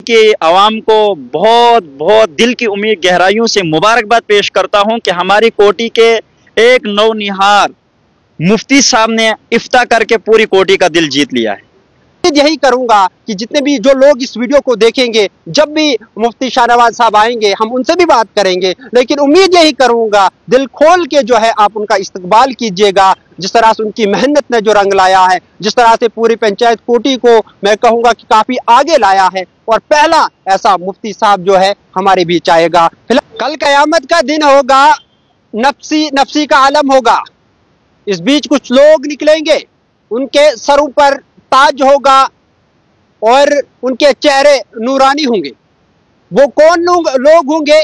کہ عوام کو بہت بہت دل کی امید گہرائیوں سے مبارکباد پیش کرتا ہوں کہ ہماری کوٹی کے ایک نونہار مفتی صاحب نے افتاء کر کے پوری کوٹی کا دل جیت لیا ہے۔ یہی کروں گا کہ جتنے بھی جو لوگ اس ویڈیو کو دیکھیں گے، جب بھی مفتی شاہ نواز صاحب آئیں گے ہم ان سے بھی بات کریں گے، لیکن امید یہی کروں گا دل کھول کے جو ہے آپ ان کا استقبال کیجئے گا، جس طرح سے ان کی محنت نے جو رنگ لایا ہے، جس طرح سے پوری پنچایت کوٹی کو میں کہوں گا کہ کافی آگے لایا ہے، اور پہلا ایسا مفتی صاحب جو ہے ہمارے بیچ آئے گا۔ کل قیامت کا دن ہوگا، نفسی کا عالم ہوگا، اس بیچ کچھ لوگ نکلیں گے، ان کے سروں پر تاج ہوگا اور ان کے چہرے نورانی ہوں گے۔ وہ کون لوگ ہوں گے؟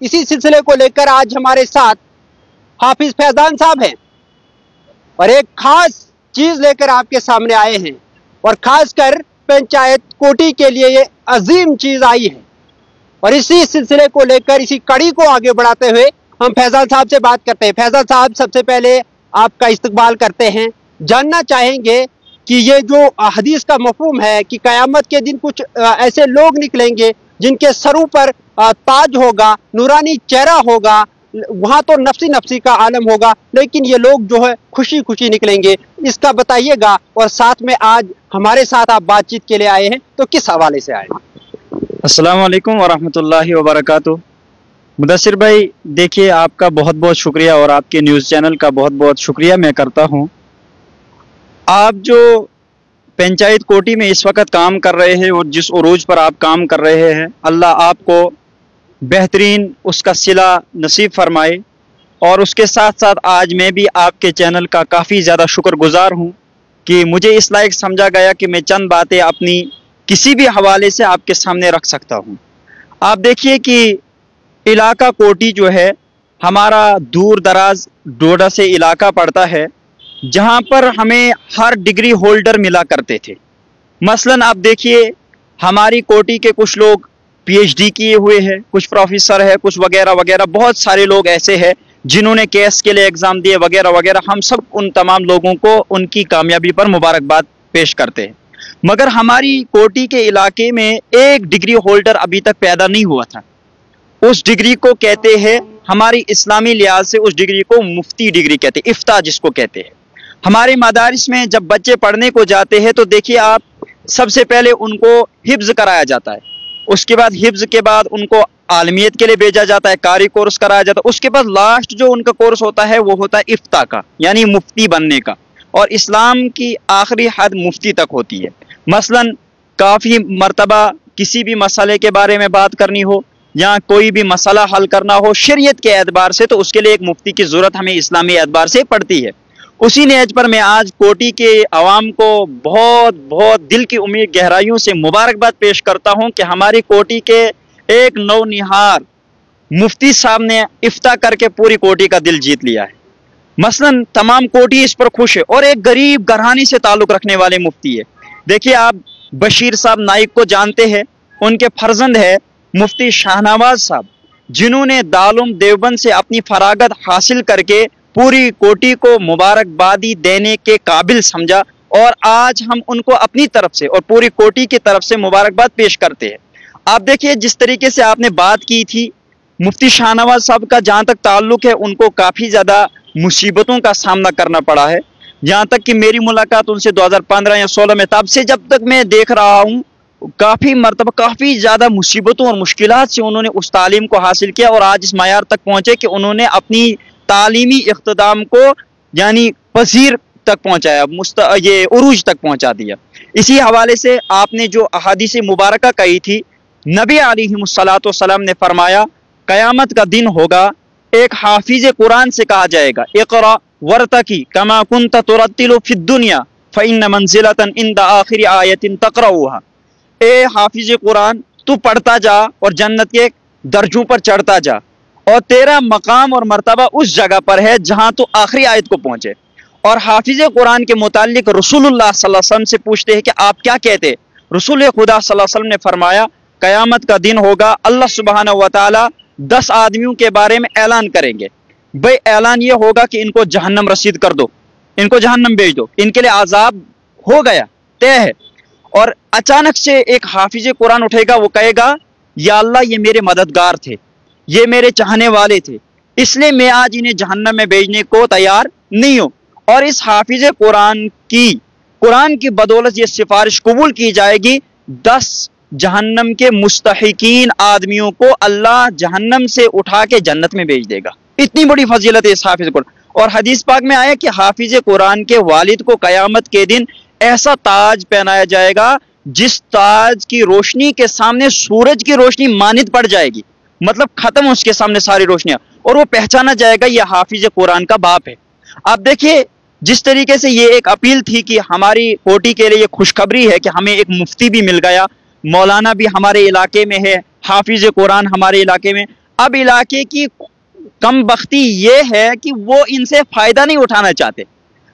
اسی سلسلے کو لے کر آج ہمارے ساتھ حافظ فیضان صاحب ہیں، اور ایک خاص چیز لے کر آپ کے سامنے آئے ہیں، اور خاص کر پنچایت کوٹی کے لیے یہ عظیم چیز آئی ہے، اور اسی سلسلے کو لے کر اسی کڑی کو آگے بڑھاتے ہوئے ہم فیضان صاحب سے بات کرتے ہیں۔ فیضان صاحب، سب سے پہلے آپ کا استقبال کرتے ہیں، جاننا چاہیں گے کہ یہ جو حدیث کا مفہوم ہے کہ قیامت کے دن کچھ ایسے لوگ نکلیں گے جن کے سروں پر تاج ہوگا، نورانی چہرہ ہوگا، وہاں تو نفسی کا عالم ہوگا، لیکن یہ لوگ جو ہے خوشی خوشی نکلیں گے، اس کا بتائیے گا، اور ساتھ میں آج ہمارے ساتھ آپ بات چیت کے لیے آئے ہیں تو کس حوالے سے آئے ہیں؟ السلام علیکم ورحمۃ اللہ وبرکاتہ۔ مدثر بھائی، دیکھیے آپ کا بہت بہت شکریہ، اور آپ کے نیوز چینل کا بہت بہت شکریہ میں کرتا ہوں۔ آپ جو پنچایت کوٹی میں اس وقت کام کر رہے ہیں اور جس عروج پر آپ کام کر رہے ہیں، اللہ آپ کو بہترین اس کا صلہ نصیب فرمائے، اور اس کے ساتھ ساتھ آج میں بھی آپ کے چینل کا کافی زیادہ شکر گزار ہوں کہ مجھے اس لائق سمجھا گیا کہ میں چند باتیں اپنی کسی بھی حوالے سے آپ کے سامنے رکھ سکتا ہوں۔ آپ دیکھیے کہ علاقہ کوٹی جو ہے ہمارا دور دراز ڈوڈا سے علاقہ پڑتا ہے، جہاں پر ہمیں ہر ڈگری ہولڈر ملا کرتے تھے۔ مثلاً آپ دیکھیے ہماری کوٹی کے کچھ لوگ پی ایچ ڈی کیے ہوئے ہیں، کچھ پروفیسر ہے، کچھ وغیرہ وغیرہ، بہت سارے لوگ ایسے ہیں جنہوں نے کیس کے لیے ایگزام دیے وغیرہ وغیرہ۔ ہم سب ان تمام لوگوں کو ان کی کامیابی پر مبارکباد پیش کرتے ہیں، مگر ہماری کوٹی کے علاقے میں ایک ڈگری ہولڈر ابھی تک پیدا نہیں ہوا تھا۔ اس ڈگری کو کہتے ہیں، ہماری اسلامی لحاظ سے اس ڈگری کو مفتی ڈگری کہتے ہیں، افتاء جس کو کہتے ہیں۔ ہمارے مدارس میں جب بچے پڑھنے کو جاتے ہیں تو دیکھیے آپ، سب سے پہلے ان کو حفظ کرایا جاتا ہے، اس کے بعد حفظ کے بعد ان کو عالمیت کے لیے بھیجا جاتا ہے، قاری کورس کرایا جاتا ہے، اس کے بعد لاسٹ جو ان کا کورس ہوتا ہے وہ ہوتا ہے افتاء کا، یعنی مفتی بننے کا، اور اسلام کی آخری حد مفتی تک ہوتی ہے۔ مثلا کافی مرتبہ کسی بھی مسئلے کے بارے میں بات کرنی ہو یا کوئی بھی مسئلہ حل کرنا ہو شریعت کے اعتبار سے، تو اس کے لیے ایک مفتی کی ضرورت ہمیں اسلامی اعتبار سے پڑتی ہے۔ اسی نیز پر میں آج کوٹی کے عوام کو بہت بہت دل کی امید گہرائیوں سے مبارکباد پیش کرتا ہوں کہ ہماری کوٹی کے ایک نونہار مفتی صاحب نے افتاء کر کے پوری کوٹی کا دل جیت لیا ہے۔ مثلا تمام کوٹی اس پر خوش ہے، اور ایک غریب گھرانی سے تعلق رکھنے والے مفتی ہے۔ دیکھیے آپ بشیر صاحب نائک کو جانتے ہیں، ان کے فرزند ہے مفتی شاہ نواز صاحب، جنہوں نے دارالعلوم دیوبند سے اپنی فراغت حاصل کر کے پوری کوٹی کو مبارکبادی دینے کے قابل سمجھا، اور آج ہم ان کو اپنی طرف سے اور پوری کوٹی کی طرف سے مبارکباد پیش کرتے ہیں۔ آپ دیکھیے جس طریقے سے آپ نے بات کی تھی، مفتی شاہ نواز صاحب کا جہاں تک تعلق ہے ان کو کافی زیادہ مصیبتوں کا سامنا کرنا پڑا ہے، جہاں تک کہ میری ملاقات ان سے 2015 یا 16 میں، تب سے جب تک میں دیکھ رہا ہوں کافی مرتبہ کافی زیادہ مصیبتوں اور مشکلات سے انہوں نے اس تعلیم کو حاصل کیا، اور آج اس معیار تک پہنچے کہ انہوں نے اپنی تعلیمی اقتدام کو یعنی پذیر تک پہنچایا، یہ عروج تک پہنچا دیا۔ اسی حوالے سے آپ نے جو احادیث مبارکہ کہی تھی، نبی علیہ الصلوۃ والسلام نے فرمایا قیامت کا دن ہوگا، ایک حافظ قرآن سے کہا جائے گا اقرأ ورتقی کما کنت ترتل فی الدنیا فإن منزلۃ عند آخر آیۃ تقرأها، اے حافظ قرآن تو پڑھتا جا اور جنت کے درجوں پر چڑھتا جا، اور تیرا مقام اور مرتبہ اس جگہ پر ہے جہاں تو آخری آیت کو پہنچے۔ اور حافظ قرآن کے متعلق رسول اللہ صلی اللہ علیہ وسلم سے پوچھتے ہیں کہ آپ کیا کہتے؟ رسول خدا صلی اللہ علیہ وسلم نے فرمایا قیامت کا دن ہوگا، اللہ سبحانہ و تعالی 10 آدمیوں کے بارے میں اعلان کریں گے۔ بھئی اعلان یہ ہوگا کہ ان کو جہنم رسید کر دو، ان کو جہنم بھیج دو، ان کے لیے عذاب ہو گیا، طے ہے۔ اور اچانک سے ایک حافظ قرآن اٹھے گا, وہ کہے گا یا اللہ یہ میرے مددگار تھے, یہ میرے چاہنے والے تھے, اس لیے میں آج انہیں جہنم میں بھیجنے کو تیار نہیں ہوں. اور اس حافظ قرآن کی بدولت یہ سفارش قبول کی جائے گی, 10 جہنم کے مستحقین آدمیوں کو اللہ جہنم سے اٹھا کے جنت میں بھیج دے گا. اتنی بڑی فضیلت ہے اس حافظ قرآن. اور حدیث پاک میں آیا کہ حافظ قرآن کے والد کو قیامت کے دن ایسا تاج پہنایا جائے گا جس تاج کی روشنی کے سامنے سورج کی روشنی مانند پڑ جائے گی, مطلب ختم اس کے سامنے ساری روشنیاں, اور وہ پہچانا جائے گا یہ حافظ قرآن کا باپ ہے. آپ دیکھیے جس طریقے سے یہ ایک اپیل تھی کہ ہماری کوٹی کے لیے یہ خوشخبری ہے کہ ہمیں ایک مفتی بھی مل گیا, مولانا بھی ہمارے علاقے میں ہے, حافظ قرآن ہمارے علاقے میں. اب علاقے کی کم بختی یہ ہے کہ وہ ان سے فائدہ نہیں اٹھانا چاہتے,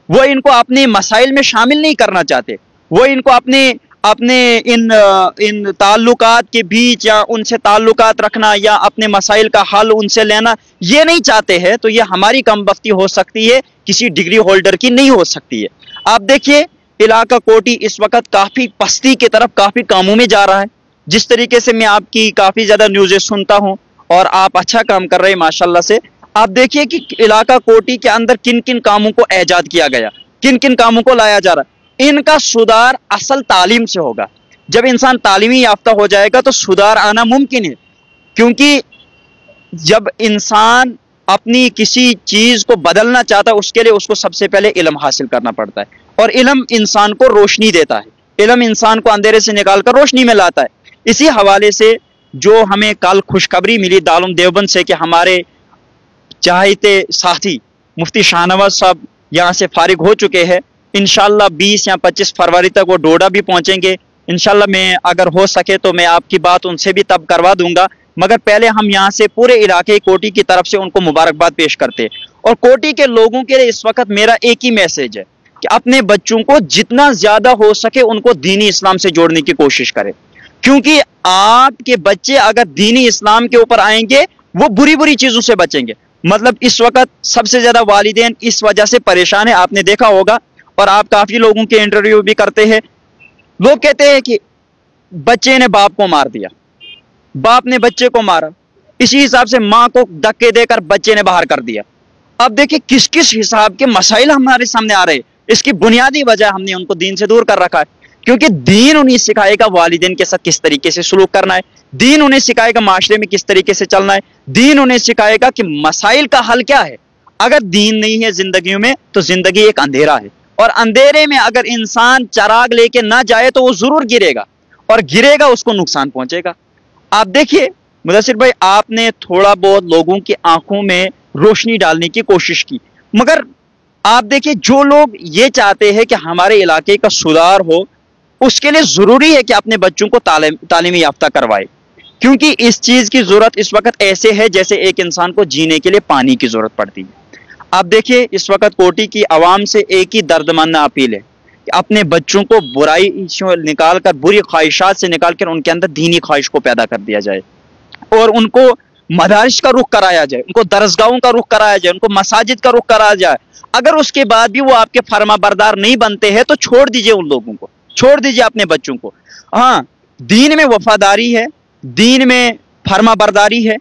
وہ ان کو اپنے مسائل میں شامل نہیں کرنا چاہتے, وہ ان کو اپنے ان تعلقات کے بیچ یا ان سے تعلقات رکھنا یا اپنے مسائل کا حل ان سے لینا یہ نہیں چاہتے ہیں. تو یہ ہماری کم بختی ہو سکتی ہے, کسی ڈگری ہولڈر کی نہیں ہو سکتی ہے. آپ دیکھیے علاقہ کوٹی اس وقت کافی پستی کی طرف کافی کاموں میں جا رہا ہے. جس طریقے سے میں آپ کی کافی زیادہ نیوزیں سنتا ہوں اور آپ اچھا کام کر رہے ہیں ماشاءاللہ سے. آپ دیکھیے کہ علاقہ کوٹی کے اندر کن کن کاموں کو ایجاد کیا گیا, کن کن کاموں کو لایا جا رہا ہے. ان کا سدھار اصل تعلیم سے ہوگا. جب انسان تعلیمی یافتہ ہو جائے گا تو سدھار آنا ممکن ہے, کیونکہ جب انسان اپنی کسی چیز کو بدلنا چاہتا ہے اس کے لیے اس کو سب سے پہلے علم حاصل کرنا پڑتا ہے, اور علم انسان کو روشنی دیتا ہے, علم انسان کو اندھیرے سے نکال کر روشنی میں لاتا ہے. اسی حوالے سے جو ہمیں کل خوشخبری ملی دارالعلوم دیوبند سے کہ ہمارے چاہتے ساتھی مفتی شاہ نواز صاحب یہاں سے فارغ ہو چکے ہیں, انشاءاللہ 20 یا 25 فروری تک وہ ڈوڈا بھی پہنچیں گے. انشاءاللہ میں اگر ہو سکے تو میں آپ کی بات ان سے بھی تب کروا دوں گا, مگر پہلے ہم یہاں سے پورے علاقے کوٹی کی طرف سے ان کو مبارکباد پیش کرتے. اور کوٹی کے لوگوں کے لیے اس وقت میرا ایک ہی میسج ہے کہ اپنے بچوں کو جتنا زیادہ ہو سکے ان کو دینی اسلام سے جوڑنے کی کوشش کرے, کیونکہ آپ کے بچے اگر دینی اسلام کے اوپر آئیں گے وہ بری بری چیزوں سے بچیں گے. مطلب اس وقت سب سے زیادہ والدین اس وجہ سے پریشان ہیں, آپ نے دیکھا ہوگا اور آپ کافی لوگوں کے انٹرویو بھی کرتے ہیں, لوگ کہتے ہیں کہ بچے نے باپ کو مار دیا, باپ نے بچے کو مارا, اسی حساب سے ماں کو دھکے دے کر بچے نے باہر کر دیا. اب دیکھیں کس کس حساب کے مسائل ہمارے سامنے آ رہے ہیں. اس کی بنیادی وجہ ہم نے ان کو دین سے دور کر رکھا ہے, کیونکہ دین انہیں سکھائے گا والدین کے ساتھ کس طریقے سے سلوک کرنا ہے, دین انہیں سکھائے گا معاشرے میں کس طریقے سے چلنا ہے, دین انہیں سکھائے گا کہ مسائل کا حل کیا ہے. اگر دین نہیں ہے زندگیوں میں تو زندگی ایک اندھیرا ہے, اور اندھیرے میں اگر انسان چراغ لے کے نہ جائے تو وہ ضرور گرے گا, اور گرے گا اس کو نقصان پہنچے گا. آپ دیکھیے مدثر بھائی, آپ نے تھوڑا بہت لوگوں کی آنکھوں میں روشنی ڈالنے کی کوشش کی, مگر آپ دیکھیے جو لوگ یہ چاہتے ہیں کہ ہمارے علاقے کا سدھار ہو اس کے لیے ضروری ہے کہ اپنے بچوں کو تعلیمی یافتہ کروائے, کیونکہ اس چیز کی ضرورت اس وقت ایسے ہے جیسے ایک انسان کو جینے کے لیے پانی کی ضرورت پڑتی ہے. آپ دیکھیے اس وقت کوٹی کی عوام سے ایک ہی دردمندہ اپیل ہے کہ اپنے بچوں کو برائی نکال کر, بری خواہشات سے نکال کر ان کے اندر دینی خواہش کو پیدا کر دیا جائے, اور ان کو مدارس کا رخ کرایا جائے, ان کو درسگاہوں کا رخ کرایا جائے, ان کو مساجد کا رخ کرایا جائے. اگر اس کے بعد بھی وہ آپ کے فرما بردار نہیں بنتے ہیں تو چھوڑ دیجئے, ان لوگوں کو چھوڑ دیجئے اپنے بچوں کو. ہاں دین میں وفاداری ہے, دین میں فرما برداری ہے.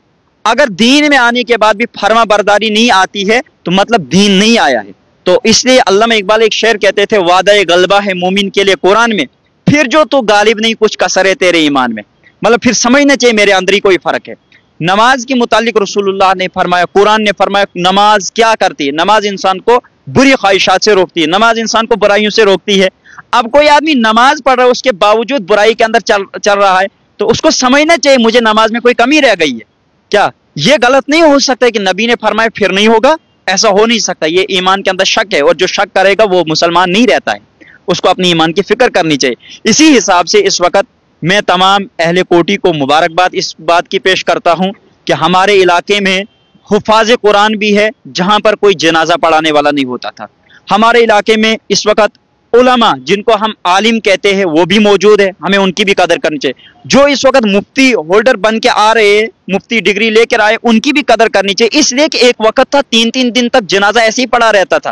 اگر دین میں آنے کے بعد بھی فرما برداری نہیں آتی ہے تو مطلب دین نہیں آیا ہے. تو اس لیے علامہ اقبال ایک شعر کہتے تھے, وعدہ غلبہ ہے مومن کے لیے قرآن میں, پھر جو تو غالب نہیں کچھ کسر ہے تیرے ایمان میں. مطلب پھر سمجھنا چاہیے میرے اندر ہی کوئی فرق ہے. نماز کے متعلق رسول اللہ نے فرمایا, قرآن نے فرمایا نماز کیا کرتی ہے, نماز انسان کو بری خواہشات سے روکتی ہے, نماز انسان کو برائیوں سے روکتی ہے. اب کوئی آدمی نماز پڑھ رہا ہے اس کے باوجود برائی کے اندر چل رہا ہے تو اس کو سمجھنا چاہیے مجھے نماز میں کوئی کمی رہ گئی ہے کیا. یہ غلط نہیں ہو سکتا کہ نبی نے فرمایا پھر نہیں ہوگا, ایسا ہو نہیں سکتا. یہ ایمان کے اندر شک ہے, اور جو شک کرے گا وہ مسلمان نہیں رہتا ہے, اس کو اپنی ایمان کی فکر کرنی چاہیے. اسی حساب سے اس وقت میں تمام اہل کوٹی کو مبارکباد اس بات کی پیش کرتا ہوں کہ ہمارے علاقے میں حفاظ قرآن بھی ہے جہاں پر کوئی جنازہ پڑھانے والا نہیں ہوتا تھا. ہمارے علاقے میں اس وقت علماء جن کو ہم عالم کہتے ہیں وہ بھی موجود ہے, ہمیں ان کی بھی قدر کرنی چاہیے. جو اس وقت مفتی ہولڈر بن کے آ رہے ہیں, مفتی ڈگری لے کر آئے, ان کی بھی قدر کرنی چاہیے. اس لیے کہ ایک وقت تھا 3 دن تک جنازہ ایسے ہی پڑا رہتا تھا,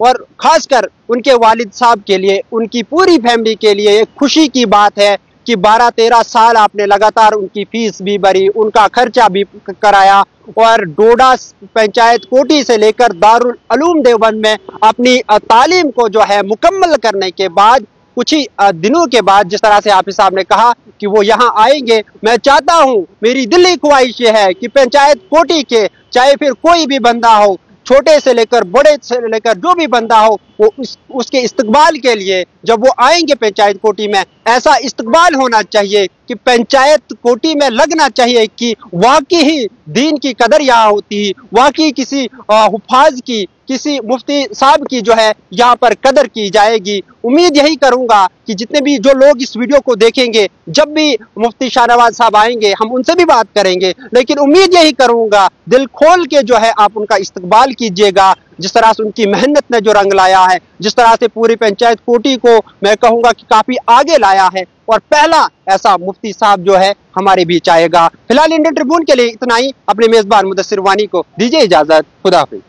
اور خاص کر ان کے والد صاحب کے لیے، ان کی پوری فیملی کے لیے ایک خوشی کی بات ہے کہ 12-13 سال آپ نے لگاتار ان کی فیس بھی بھری، ان کا خرچہ بھی کرایا، اور ڈوڈا پنچایت کوٹی سے لے کر دارالعلوم دیوبند میں اپنی تعلیم کو جو ہے مکمل کرنے کے بعد کچھ ہی دنوں کے بعد، جس طرح سے حافظ صاحب نے کہا کہ وہ یہاں آئیں گے، میں چاہتا ہوں، میری دلی خواہش یہ ہے کہ پنچایت کوٹی کے چاہے پھر کوئی بھی بندہ ہو، چھوٹے سے لے کر بڑے سے لے کر جو بھی بندہ ہو، وہ اس کے استقبال کے لیے جب وہ آئیں گے پنچایت کوٹی میں، ایسا استقبال ہونا چاہیے کہ پنچایت کوٹی میں لگنا چاہیے کہ واقعی دین کی قدر یہاں ہوتی ہے، واقعی کسی حفاظ کی، کسی مفتی صاحب کی جو ہے یہاں پر قدر کی جائے گی۔ امید یہی کروں گا کہ جتنے بھی جو لوگ اس ویڈیو کو دیکھیں گے، جب بھی مفتی شاہ نواز صاحب آئیں گے ہم ان سے بھی بات کریں گے، لیکن امید یہی کروں گا دل کھول کے جو ہے آپ ان کا استقبال کیجئے گا، جس طرح سے ان کی محنت نے جو رنگ لایا ہے، جس طرح سے پوری پنچایت کوٹی کو میں کہوں گا کہ کافی آگے لایا ہے، اور پہلا ایسا مفتی صاحب جو ہے ہمارے بیچ آئے گا۔ فی الحال انڈین ٹریبیون کے لیے اتنا ہی، اپنے میزبان مدثر وانی کو دیجیے اجازت، خدا حافظ۔